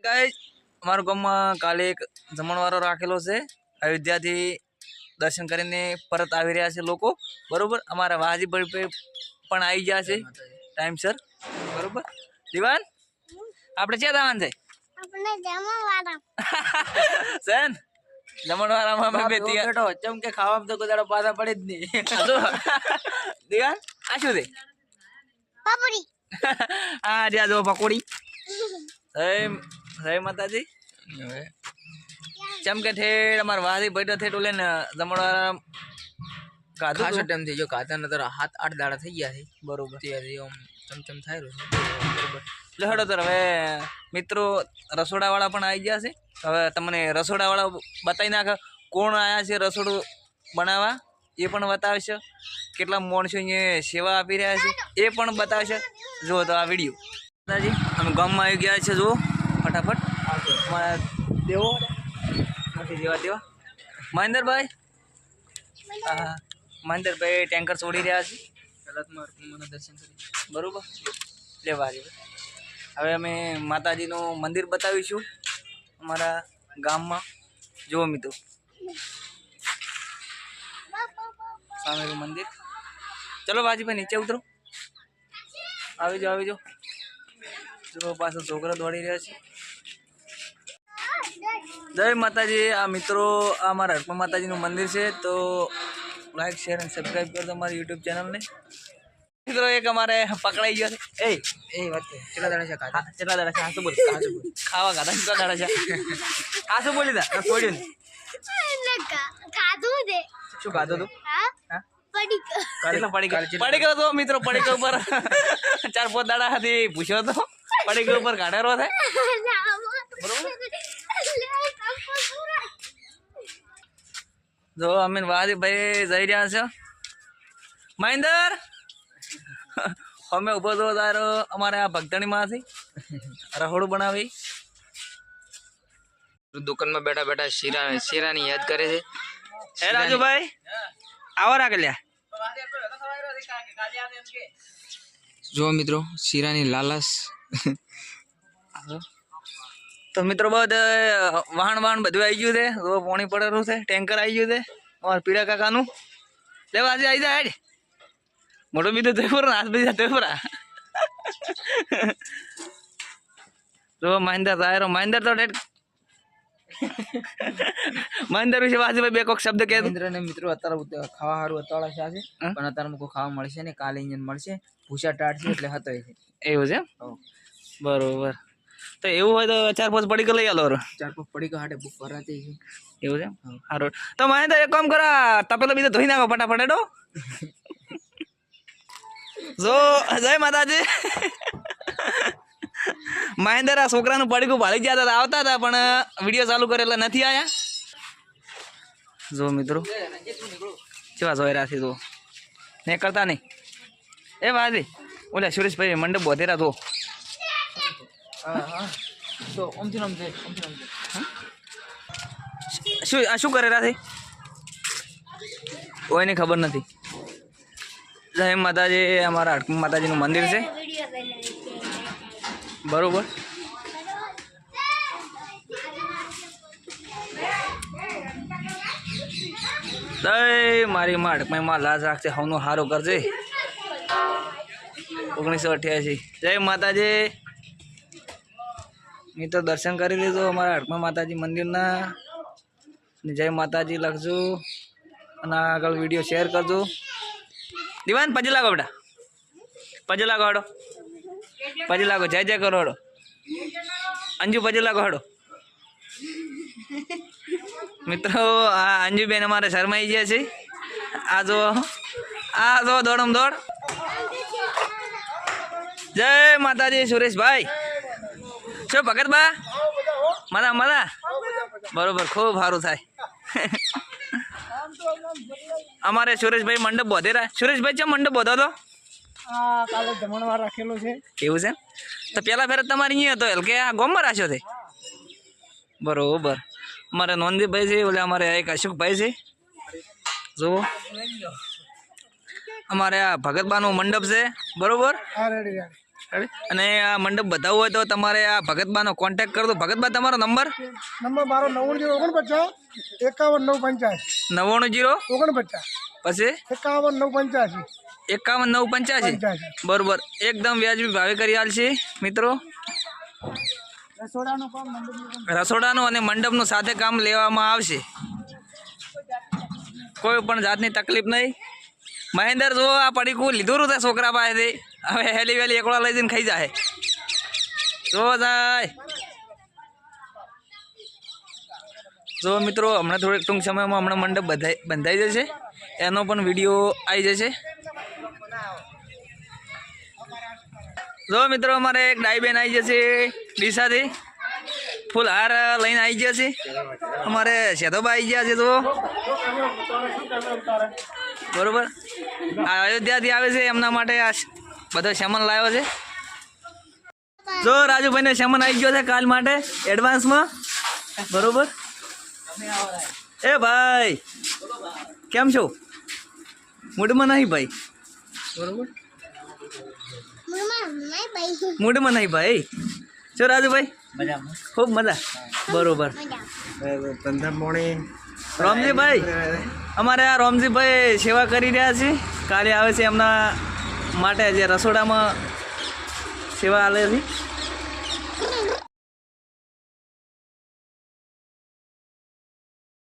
Guys અમારા ગામમાં કાલે એક જમણવારો રાખેલો છે અયોધ્યાથી દર્શન કરીને પરત આવી રહ્યા છે લોકો બરોબર અમારા વાજીભાઈ પણ આવી ગયા છે ટાઈમસર બરોબર દીવાન આપણે ક્યાં જવાનું છે આપણે જમણવારા સેન જમણવારામાં અમે બે બેઠો ચમ કે ખાવામાં તો કોઈ દાડો પાછા પડે જ નહીં દીવાન આ શું છે પપડી આ જ્યાં જો પકોડી જય માતાજી ચમ કે ઠેડ અમાર વાજી ભાઈ ઠેડ ઓલે ને જમણવારા ખાસો કાધું ટાઈમ થઈ ગયો ખાતા નતર 7-8 દાડા થઈ ગયા છે બરોબર ત્યાંથી આમ ચમચમ થાય રહ્યું બરોબર એટલે હેડો તો હવે મિત્રો રસોડાવાળા પણ આવી ગયા છે હવે તમને રસોડાવાળા બતાવી નાખે કોણ આવ્યા છે રસોડું બનાવવા એ પણ બતાવશે કેટલા માણસો અહીંયા સેવા આપી રહ્યા છે એ પણ બતાવશે જુઓ તો આ વિડીયો દાદાજી અમે ગામમાં આવી ગયા છે જુઓ ફટાફટ અમારા દેવો નથી જેવા દેવા મહેન્દ્રભાઈ હા મહેન્દ્રભાઈ ટેન્કર છોડી રહ્યા છે કલાકમાં મને દર્શન કરી બરોબર લેવા હવે અમે માતાજીનું મંદિર બતાવીશું અમારા ગામમાં જુઓ મિત્રો સામેનું મંદિર ચલો બાજીભાઈ નીચે ઉતરો આવી જાઓ જો પાછો છોકરા દોડી રહ્યા છે જય માતાજી આ મિત્રો આ અમારા હડપા માતાજીનું મંદિર છે તો લાઈક શેર અને સબસ્ક્રાઈબ કરજો અમારી યુટ્યુબ ચેનલને મિત્રો એક અમારે પકડાઈ ગયો છે એ વાત છે કેટલા દાડા છે ખાતા કેટલા દાડા છે હાસુ બોલ ખાવા ખાતા કેટલા દાડા છે હાસુ બોલી દા છોડ્યું ખાધું દે શું ખાધું તું હા પડી કેટલા પડી ગયો તો મિત્રો પડી ગયો ઉપર 4-5 દાડા હતી પૂછ્યો તો પડી ગયો ઉપર કાઢેરો થાય જો અમે વાજીભાઈ જઈ રહ્યા છે મહેન્દર અમે ઉભો તો તારો અમારે આ ભગતણીમાંથી રહોડું બનાવી દુકાનમાં બેઠા બેઠા શીરાની યાદ કરે છે હે રાજુભાઈ આવો રાખે લ્યા જો મિત્રો શીરાની લાલસ તો મિત્રો બધું વાહન બધું આવી ગયું છે તો પાણી પડેલું છે ટેન્કર આવી ગયું છે અમારા પીડા કાકાનું લેવા આજે આવી જાય મોટો બીજો થયો હાથ બીજા થયો જો મહેન્દ્ર તાયરો મહેન્દ્ર તો મહેન્દ્ર વિશે વાજીભાઈ બે કોક શબ્દ કહે મહેન્દ્રને મિત્રો અત્યારે ખાવા સારું અતાળા છે આજે પણ અત્યારે કોઈ ખાવા મળશે ને કાલે ઇંજન મળશે ભૂસા ટાટ છે એટલે હતો એવું છે બરોબર તો એવું હોય તો 4-5 પડીકો લઈ આલો 4-5 પડીકા હાટે બુક કરાતી છે એવું છે સારું તો મહેન્દ્ર એક કામ કરો તપેલો બીજો ધોઈ નાખો ફટાફટ હેડો જો જય માતાજી મહેન્દ્ર આ છોકરાનું પડીકું ભાળી ગયા હતા આવતા હતા પણ વિડીયો ચાલુ કરે એટલે નથી આયા જો મિત્રો કેવા જોઈ રહ્યા છે તો નહીં કરતા નહીં એ વાજી ઓલા સુરેશભાઈ મંડપ બોધેરા તો તો ઓમથી નામ છે શું કરે રહ્યા છે કોઈને ખબર નથી જય માતાજી અમારા હડકું માતાજીનું મંદિર છે બરોબર જય મારી માં હડકમાં લાજ રાખશે હવનું સારું કરજે 1988 જય માતાજી મિત્રો દર્શન કરી લેજો અમારા હડકમાં માતાજી મંદિરના જય માતાજી લખજો અને આગળ વિડીયો શેર કરજો દીવાન પજે લાગો બેટા પજે લાગો હડો પજે લાગો જય જય કરો હડો અંજુ પજે લાગો હડો મિત્રો આ અંજુબેન અમારે શરમાઈ ગયા છે આ જો દોડમ દોડ જય માતાજી સુરેશભાઈ શું ભગત બા મજા બરોબર ખૂબ સારું થાય અમારે સુરેશભાઈ મંડપ બોધેરા સુરેશભાઈ છે મંડપ બોધો તો કાલે જમણવાર રાખેલો છે એવું છે તો પેલા ફેર તમારે અહીંયા હતો કે આ ગોમમાં રાખ્યો છે બરોબર અમારે નોંદીભાઈ છે ઓલે અમારે એક અશોકભાઈ છે જુઓ અમારે આ ભગતબાનું મંડપ છે બરોબર અને આ મંડપ બતાવવું હોય તો તમારે આ ભગતબાનો કોન્ટેક્ટ કરો તો ભગતબા તમારો નંબર નંબર મારો 9049 51 985 99 49 પછી 51 985 51 985 બરોબર એકદમ વ્યાજબી ભાવે કરી આલશે મિત્રો. રસોડાનું કામ મંડપનું કામ રસોડાનું અને મંડપનું સાથે કામ લેવામાં આવશે. કોઈ પણ જાતની તકલીફ નહીં. મહેન્દ્ર જો આ પડીકું લીધું હતું છોકરા પાસેથી, હવે હેલી વેલી એકલા લઈ જઈને ખાઈ જાય. જો જાય જો મિત્રો, હમણાં થોડીક ટૂંક સમયમાં હમણાં મંડપ બંધાઈ જશે, એનો પણ વિડીયો આવી જશે. જો મિત્રો, અમારે એક ડાઈબેન આવી જશે ડીસાથી, ફૂલ હાર લઈને આવી ગયા છે. અમારે સેધોબા આવી ગયા છે. તો બરોબર, આ અયોધ્યાથી આવે છે, એમના માટે આ બધો સામાન લાવ્યો છે. જો રાજુભાઈને સામાન આવી ગયો છે કાલ માટે એડવાન્સમાં. બરોબર. એ ભાઈ કેમ છો? મૂડમાં નહીં ભાઈ? બરોબર, મૂડમાં નહીં ભાઈ. શું રાજુભાઈ? ખૂબ મજા. બરોબર. રોમજીભાઈ, અમારે આ રોમજીભાઈ સેવા કરી રહ્યા છે. કાલે આવે છે એમના માટે જે રસોડામાં સેવા આલે છે.